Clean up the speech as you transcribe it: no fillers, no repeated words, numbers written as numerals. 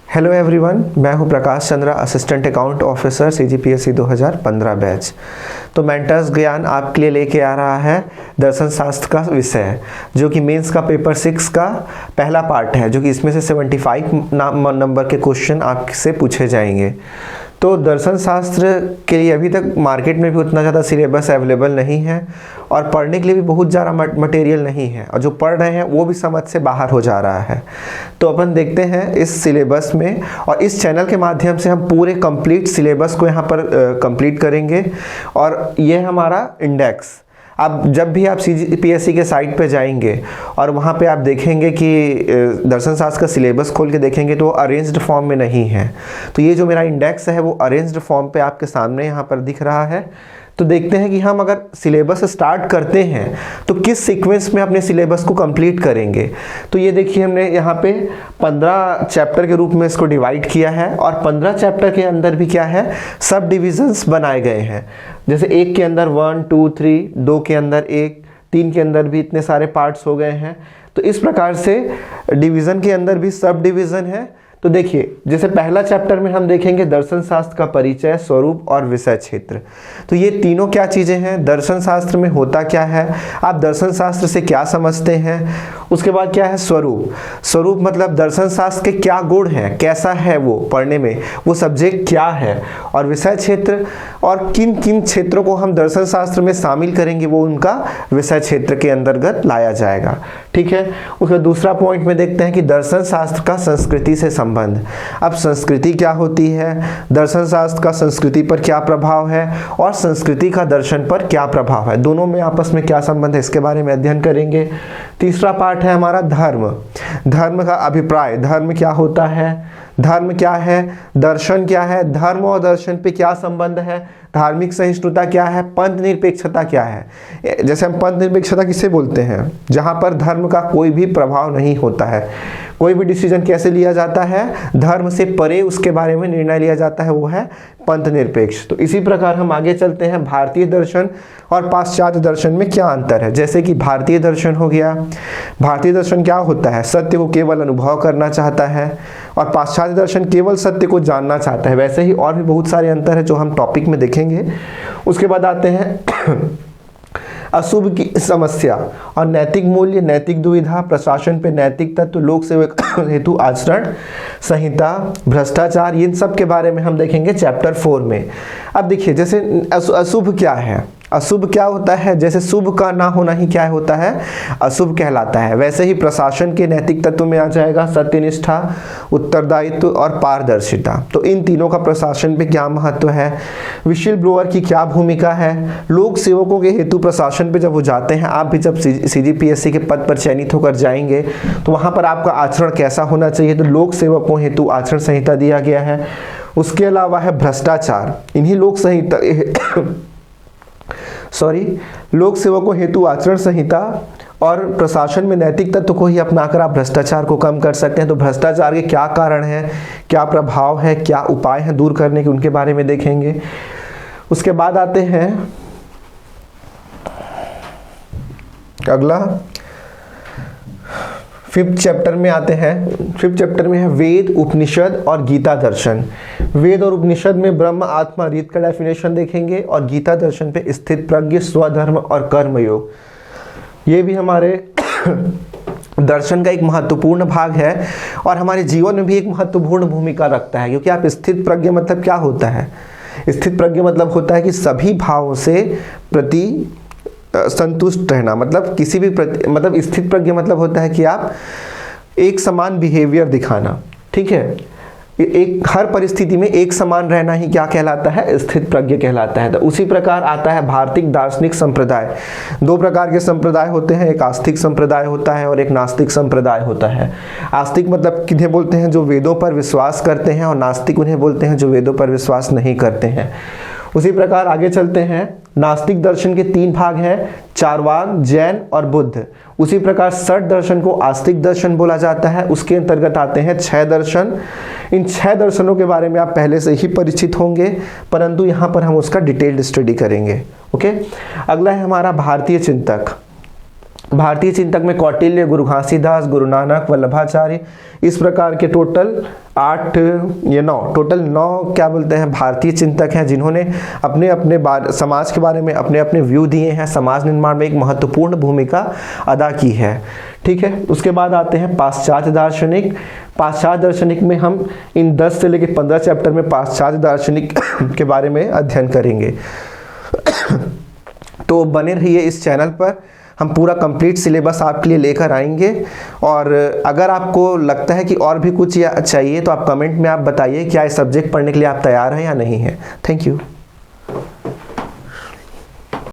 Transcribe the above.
Hello everyone, मैं हूं Prakash Chandra, assistant account officer CGPSC 2015 batch. तो मेंटर्स ज्ञान आपके लिए लेके आ रहा है दर्शन शास्त्र का विषय, जो कि मेंस का पेपर 6 का पहला पार्ट है, जो कि इसमें से 75 नंबर के क्वेश्चन आपसे पूछे जाएंगे। तो दर्शन शास्त्र के लिए अभी तक मार्केट में भी उतना ज़्यादा सिलेबस अवेलेबल नहीं है और पढ़ने के लिए भी बहुत ज़्यादा मटेरियल नहीं है, और जो पढ़ रहे हैं वो भी समझ से बाहर हो जा रहा है। तो अपन देखते हैं इस सिलेबस में, और इस चैनल के माध्यम से हम पूरे कंप्लीट सिलेबस को यहाँ पर कंप्लीट करेंगे। और ये हमारा इंडेक्स, आप जब भी आप CGPSC के साइट पे जाएंगे और वहाँ पे आप देखेंगे कि दर्शन शास्त्र का सिलेबस खोल के देखेंगे तो वो अरेंज्ड फॉर्म में नहीं है। तो ये जो मेरा इंडेक्स है वो अरेंज्ड फॉर्म पे आपके सामने यहाँ पर दिख रहा है। तो देखते हैं कि हम अगर सिलेबस स्टार्ट करते हैं तो किस सीक्वेंस में अपने सिलेबस को कंप्लीट करेंगे। तो ये देखिए, हमने यहाँ पे 15 चैप्टर के रूप में इसको डिवाइड किया है, और 15 चैप्टर के अंदर भी क्या है, सब डिविजन्स बनाए गए हैं। जैसे 1 के अंदर 1, 2, 3, 2 के अंदर 1, 3 के अंदर भी इतने सारे पार्ट्स हो गए हैं। तो इस प्रकार से डिवीज़न के अंदर भी सब डिवीज़न है। तो देखिए, जैसे पहला चैप्टर में हम देखेंगे दर्शन शास्त्र का परिचय, स्वरूप और विषय क्षेत्र। तो ये तीनों क्या चीज़ें हैं, दर्शन शास्त्र में होता क्या है, आप दर्शन शास्त्र से क्या समझते हैं। उसके बाद क्या है स्वरूप। स्वरूप मतलब दर्शन शास्त्र के क्या गुण हैं, कैसा है वो पढ़ने में, वो सब्जेक्ट क्या है। और विषय क्षेत्र, और किन किन क्षेत्रों को हम दर्शन शास्त्र में शामिल करेंगे वो उनका विषय क्षेत्र के अंतर्गत लाया जाएगा। ठीक है। उसका दूसरा पॉइंट में देखते हैं कि दर्शन शास्त्र का संस्कृति से संबंध। अब संस्कृति क्या होती है, दर्शन शास्त्र का संस्कृति पर क्या प्रभाव है, और संस्कृति का दर्शन पर क्या प्रभाव है, दोनों में आपस में क्या संबंध है, इसके बारे में अध्ययन करेंगे। तीसरा पार्ट है हमारा धर्म। धर्म का अभिप्राय, धर्म क्या होता है, धर्म क्या है, दर्शन क्या है, धर्म और दर्शन पे क्या संबंध है, धार्मिक सहिष्णुता क्या है, पंथ निरपेक्षता क्या है। जैसे हम पंथ निरपेक्षता किसे बोलते हैं, जहाँ पर धर्म का कोई भी प्रभाव नहीं होता है, कोई भी डिसीजन कैसे लिया जाता है, धर्म से परे उसके बारे में निर्णय लिया जाता है, वो है पंथ निरपेक्ष। तो इसी प्रकार हम आगे चलते हैं, भारतीय दर्शन और पाश्चात्य दर्शन में क्या अंतर है। जैसे कि भारतीय दर्शन हो गया, भारतीय दर्शन क्या होता है, सत्य को केवल अनुभव करना चाहता है, और पाश्चात्य दर्शन केवल सत्य को जानना चाहता है। वैसे ही और भी बहुत सारे अंतर है जो हम टॉपिक में देखेंगे। उसके बाद आते हैं अशुभ की समस्या और नैतिक मूल्य, नैतिक दुविधा, प्रशासन पे नैतिक तत्व, लोक सेवक हेतु आचरण संहिता, भ्रष्टाचार, इन सब के बारे में हम देखेंगे चैप्टर 4 में। अब देखिए, जैसे अशुभ क्या है, अशुभ क्या होता है, जैसे शुभ का ना होना ही क्या होता है, अशुभ कहलाता है। वैसे ही प्रशासन के नैतिक तत्व में आ जाएगा सत्यनिष्ठा, उत्तरदायित्व और पारदर्शिता। तो इन तीनों का प्रशासन पे क्या महत्व है, विशिल ब्लोअर की क्या भूमिका है, लोक सेवकों के हेतु प्रशासन पे जब वो जाते हैं, आप भी जब CGPSC के पद पर चयनित होकर जाएंगे तो वहाँ पर आपका आचरण कैसा होना चाहिए, तो लोक सेवकों हेतु आचरण संहिता दिया गया है। उसके अलावा है भ्रष्टाचार, इन्हीं लोक सेवकों हेतु आचरण संहिता और प्रशासन में नैतिक तत्व को ही अपनाकर आप भ्रष्टाचार को कम कर सकते हैं। तो भ्रष्टाचार के क्या कारण हैं, क्या प्रभाव है, क्या उपाय हैं दूर करने के, उनके बारे में देखेंगे। उसके बाद आते हैं अगला 5th चैप्टर में आते हैं। 5th चैप्टर में है वेद, उपनिषद और गीता दर्शन। वेद और उपनिषद में ब्रह्म, आत्मा, रीत का डेफिनेशन देखेंगे, और गीता दर्शन पे स्थित प्रज्ञ, स्वधर्म और कर्म योग। ये भी हमारे दर्शन का एक महत्वपूर्ण भाग है और हमारे जीवन में भी एक महत्वपूर्ण भूमिका रखता है। क्योंकि आप स्थित प्रज्ञ मतलब क्या होता है, स्थित प्रज्ञ मतलब होता है कि सभी भावों से प्रति संतुष्ट रहना, मतलब किसी भी मतलब स्थित प्रज्ञ मतलब होता है कि आप एक समान बिहेवियर दिखाना। ठीक है, एक हर परिस्थिति में एक समान रहना ही क्या कहलाता है, स्थित प्रज्ञ कहलाता है। तो उसी प्रकार आता है भारतीय दार्शनिक संप्रदाय। 2 प्रकार के संप्रदाय होते हैं, एक आस्तिक संप्रदाय होता है और एक नास्तिक संप्रदाय होता है। आस्तिक मतलब किन्हें बोलते हैं, जो वेदों पर विश्वास करते हैं, और नास्तिक उन्हें बोलते हैं जो वेदों पर विश्वास नहीं करते हैं। उसी प्रकार आगे चलते हैं, नास्तिक दर्शन के 3 भाग हैं, चारवाक, जैन और बुद्ध। उसी प्रकार षट दर्शन को आस्तिक दर्शन बोला जाता है। उसके अंतर्गत आते हैं 6 दर्शन। इन 6 दर्शनों के बारे में आप पहले से ही परिचित होंगे, परंतु यहाँ पर हम उसका डिटेल्ड स्टडी करेंगे। ओके, अगला है हमारा भारतीय चिंतक। भारतीय चिंतक में कौटिल्य, गुरु घासीदास, गुरु नानक, वल्लभाचार्य, इस प्रकार के टोटल 9 क्या बोलते हैं भारतीय चिंतक हैं जिन्होंने अपने अपने समाज के बारे में अपने अपने व्यू दिए हैं, समाज निर्माण में एक महत्वपूर्ण भूमिका अदा की है। ठीक है, उसके बाद आते हैं पाश्चात्य दार्शनिक। पाश्चात्य दार्शनिक में हम इन 10 से लेकर 15 चैप्टर में पाश्चात्य दार्शनिक के बारे में अध्ययन करेंगे। तो बने रहिए इस चैनल पर, हम पूरा कंप्लीट सिलेबस आपके लिए लेकर आएंगे। और अगर आपको लगता है कि और भी कुछ चाहिए तो आप कमेंट में आप बताइए क्या इस सब्जेक्ट पढ़ने के लिए आप तैयार हैं या नहीं हैं। Thank you.